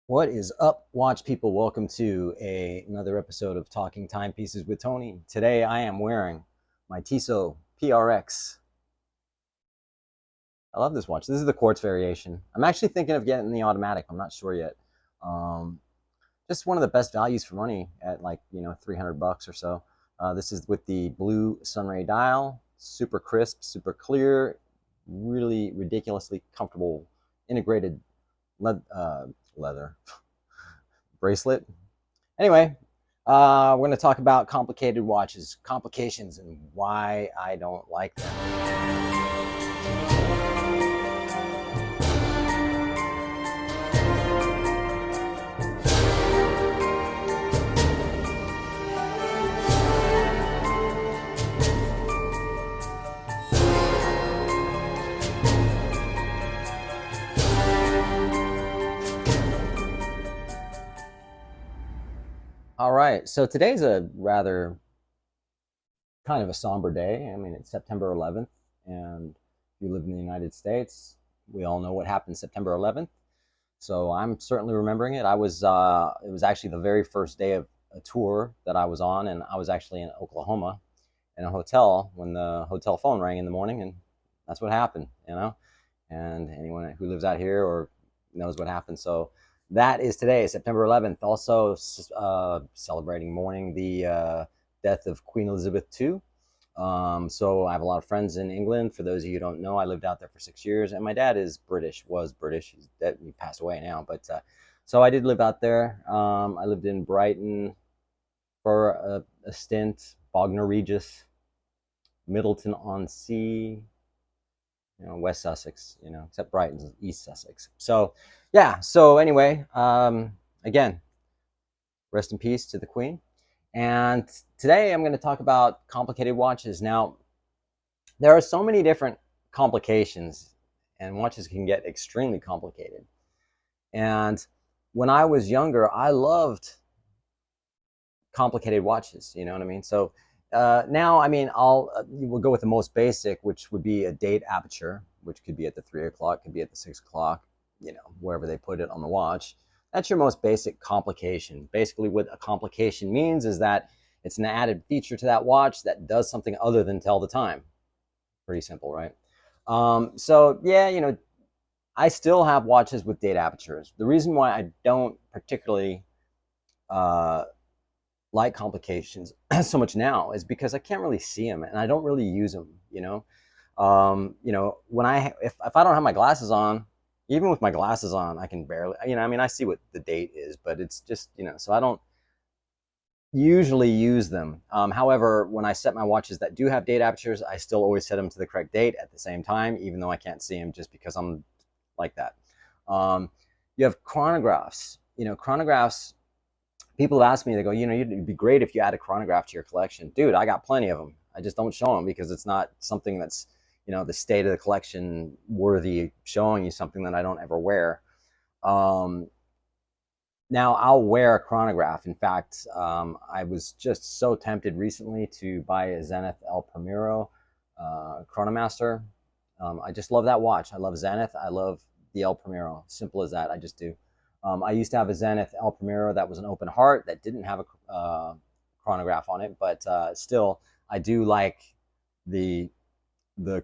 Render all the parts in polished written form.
What is up, watch people? Welcome to another episode of Talking Timepieces with Tony. Today I am wearing my Tissot PRX. I love this watch. This is the quartz variation. I'm actually thinking of getting the automatic. I'm not sure yet. Um, just one of the best values for money at 300 bucks or so. This is with the blue sunray dial, super crisp, super clear, really ridiculously comfortable integrated leather bracelet. Anyway, we're going to talk about complicated watches, complications, and why I don't like them. All right, so today's a rather kind of a somber day. I mean, it's September 11th, and if you live in the United States, we all know what happened September 11th. So I'm certainly remembering it. It was actually the very first day of a tour that I was on, and I was actually in Oklahoma in a hotel when the hotel phone rang in the morning, and that's what happened, you know. And anyone who lives out here or knows what happened. So that is today, September 11th. Also celebrating mourning the death of Queen Elizabeth II. So I have a lot of friends in England. For those of you who don't know, I lived out there for 6 years, and my dad is British, was British. He's dead, he passed away now, but so I did live out there. I lived in Brighton for a stint, Bognor Regis, Middleton on Sea, West Sussex, except Brighton's East Sussex. So, yeah. So anyway, again, rest in peace to the Queen. And today I'm going to talk about complicated watches. Now, there are so many different complications, and watches can get extremely complicated. And when I was younger, I loved complicated watches. You know what I mean? So now, I mean, we'll go with the most basic, which would be a date aperture, which could be at the 3 o'clock, could be at the 6 o'clock, wherever they put it on the watch. That's your most basic complication. Basically, what a complication means is that it's an added feature to that watch that does something other than tell the time. Pretty simple, right? So yeah, I still have watches with date apertures. The reason why I don't particularly uh, like complications so much now is because I can't really see them and I don't really use them. When if I don't have my glasses on, even with my glasses on, I can barely. I mean, I see what the date is, but it's just so I don't usually use them. However, when I set my watches that do have date apertures, I still always set them to the correct date at the same time, even though I can't see them, just because I'm like that. You have chronographs. Chronographs, people have asked me, they go, it'd be great if you add a chronograph to your collection. Dude, I got plenty of them. I just don't show them because it's not something that's, the state of the collection worthy showing you something that I don't ever wear. Now I'll wear a chronograph. In fact, I was just so tempted recently to buy a Zenith El Primero Chronomaster. I just love that watch. I love Zenith. I love the El Primero. Simple as that. I just do. I used to have a Zenith El Primero that was an open heart that didn't have a chronograph on it, but still, I do like the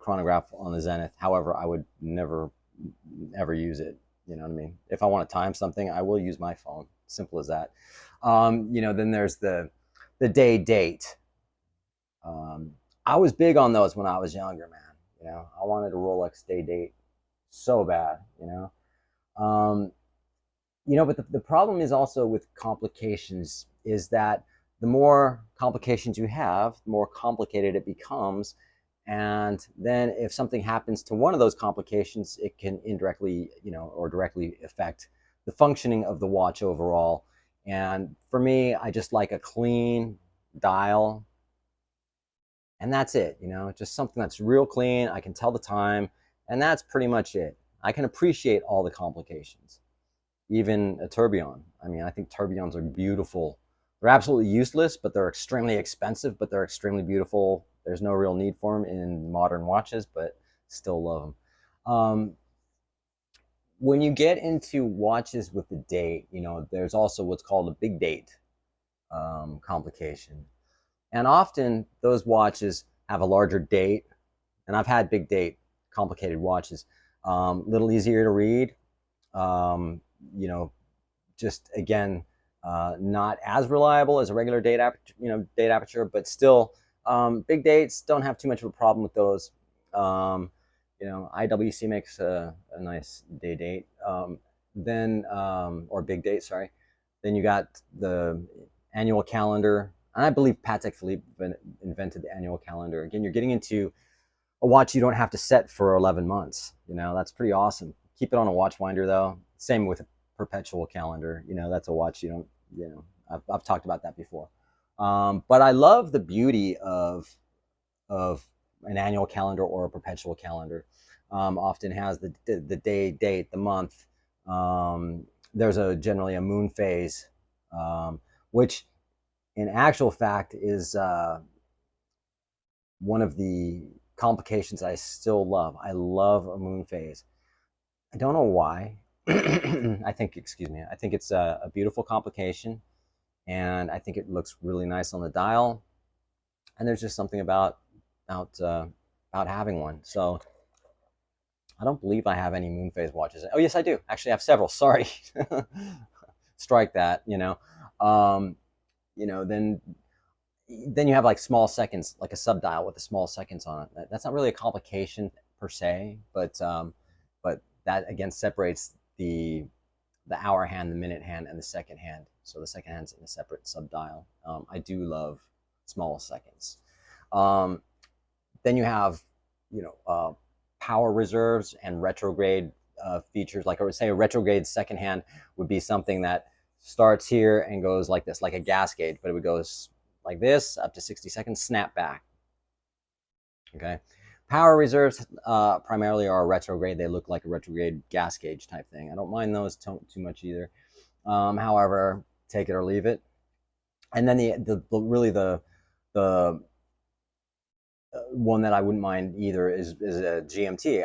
chronograph on the Zenith. However, I would never ever use it. You know what I mean? If I want to time something, I will use my phone. Simple as that. Then there's the day date. I was big on those when I was younger, man. I wanted a Rolex day date so bad. But the problem is also with complications is that the more complications you have, the more complicated it becomes. And then if something happens to one of those complications, it can indirectly, or directly affect the functioning of the watch overall. And for me, I just like a clean dial. And that's it, just something that's real clean. I can tell the time. And that's pretty much it. I can appreciate all the complications. Even a tourbillon. I mean, I think tourbillons are beautiful. They're absolutely useless, but they're extremely expensive, but they're extremely beautiful. There's no real need for them in modern watches, but still love them. when you get into watches with the date, there's also what's called a big date complication. And often those watches have a larger date, and I've had big date complicated watches. Little easier to read, um, you know, just again, not as reliable as a regular date aperture, but still, big dates don't have too much of a problem with those. Um, IWC makes a nice day date. Then or big date, sorry. Then you got the annual calendar. And I believe Patek Philippe invented the annual calendar. Again, you're getting into a watch you don't have to set for 11 months. That's pretty awesome. Keep it on a watch winder though. Same with a perpetual calendar. That's a watch you don't, I've talked about that before. But I love the beauty of an annual calendar or a perpetual calendar. Often has the day, date, the month. There's generally a moon phase, which in actual fact is one of the complications I still love. I love a moon phase. I don't know why. Excuse me, I think it's a beautiful complication, and I think it looks really nice on the dial. And there's just something about having one. So I don't believe I have any moon phase watches. Oh yes, I do. Actually, I have several. Sorry, strike that. Then you have like small seconds, like a subdial with the small seconds on it. That's not really a complication per se, but that again separates the hour hand, the minute hand, and the second hand. So the second hand's in a separate subdial. I do love small seconds. Then you have, power reserves and retrograde features. Like I would say, a retrograde second hand would be something that starts here and goes like this, like a gas gauge, but it would go like this up to 60 seconds, snap back. Okay. Power reserves primarily are retrograde. They look like a retrograde gas gauge type thing. I don't mind those too much either. However, take it or leave it. And then the one that I wouldn't mind either is a GMT.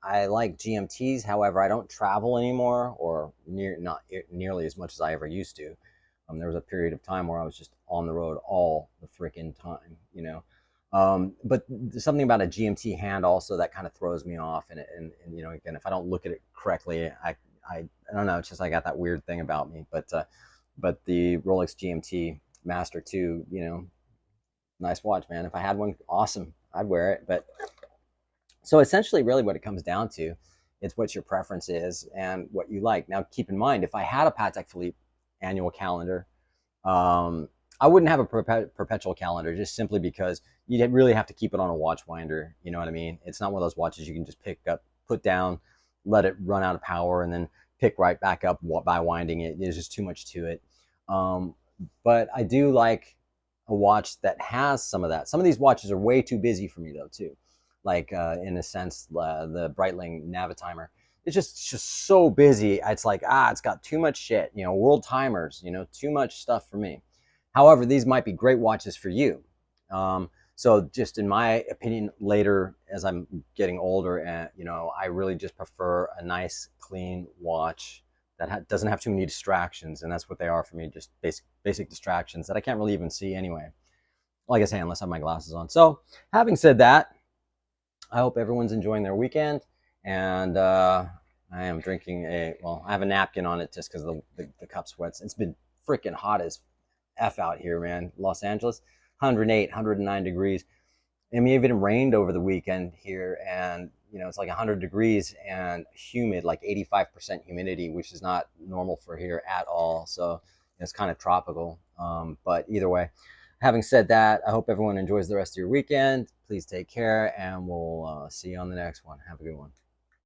I like GMTs. However, I don't travel anymore, or not nearly as much as I ever used to. There was a period of time where I was just on the road all the freaking time, but there's something about a GMT hand also that kind of throws me off. And again, if I don't look at it correctly, I don't know. It's just I got that weird thing about me. But the Rolex GMT Master 2, nice watch, man. If I had one, awesome, I'd wear it. But so essentially, really, what it comes down to, it's what your preference is and what you like. Now, keep in mind, if I had a Patek Philippe annual calendar, I wouldn't have a perpetual calendar, just simply because you really have to keep it on a watch winder. You know what I mean? It's not one of those watches you can just pick up, put down, let it run out of power, and then pick right back up by winding it. There's just too much to it. But I do like a watch that has some of that. Some of these watches are way too busy for me though too. Like in a sense, the Breitling Navitimer. It's just so busy. It's like, it's got too much shit, world timers, too much stuff for me. However, these might be great watches for you. So just in my opinion, later as I'm getting older, and I really just prefer a nice, clean watch that doesn't have too many distractions, and that's what they are for me, just basic distractions that I can't really even see anyway. Like I say, unless I have my glasses on. So having said that, I hope everyone's enjoying their weekend, and I am drinking I have a napkin on it just because the cup sweats. It's been freaking hot as F out here, man. Los Angeles, 108, 109 degrees. I mean, it even rained over the weekend here, and it's like 100 degrees and humid, like 85% humidity, which is not normal for here at all. So it's kind of tropical. But either way, having said that, I hope everyone enjoys the rest of your weekend. Please take care, and we'll see you on the next one. Have a good one.